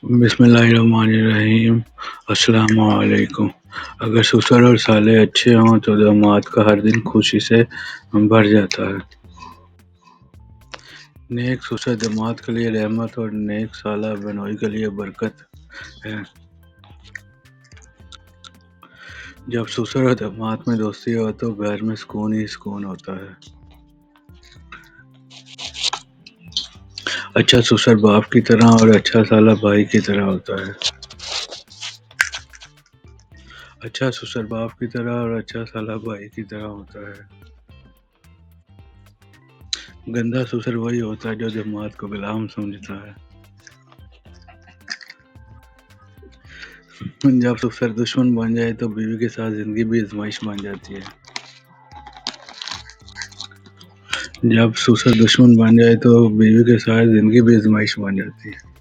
بسم اللہ الرحمن الرحیم۔ السلام علیکم۔ اگر سسر اور سالے اچھے ہوں تو داماد کا ہر دن خوشی سے بھر جاتا ہے۔ نیک سسر داماد کے لیے رحمت اور نیک سالہ بہنوئی کے لیے برکت ہے۔ جب سسر اور داماد میں دوستی ہو تو گھر میں سکون ہی سکون ہوتا ہے۔ اچھا سسر باپ کی طرح اور اچھا سالہ بھائی کی طرح ہوتا ہے۔ اچھا سسر باپ کی طرح اور اچھا سالہ بھائی کی طرح ہوتا ہے۔ گندا سسر وہی ہوتا ہے جو داماد کو غلام سمجھتا ہے۔ جب سسر دشمن بن جائے تو بیوی کے ساتھ زندگی بھی آزمائش بن جاتی ہے۔ جب سسر دشمن بن جائے تو بیوی کے ساتھ زندگی بھی آزمائش بن جاتی ہے۔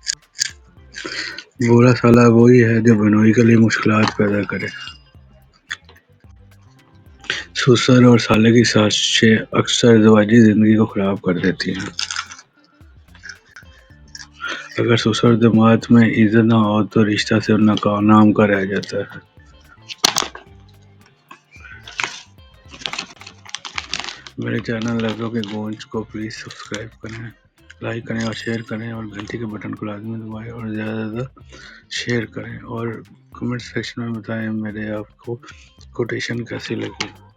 برا سالہ وہی ہے جو بہنوئی کے لیے مشکلات پیدا کرے۔ سسر اور سالے کی سازشیں اکثر ازدواجی زندگی کو خراب کر دیتی ہیں۔ اگر سسر داماد میں عزت نہ ہو تو رشتہ صرف نام کا رہ جاتا ہے۔ میرے چینل لفظوں کی گونج کو پلیز سبسکرائب کریں، لائک کریں اور شیئر کریں اور گھنٹی کے بٹن کو لازمی دبائیں اور زیادہ سے زیادہ شیئر کریں اور کمنٹ سیکشن میں بتائیں میرے آپ کو کوٹیشن کیسی لگی۔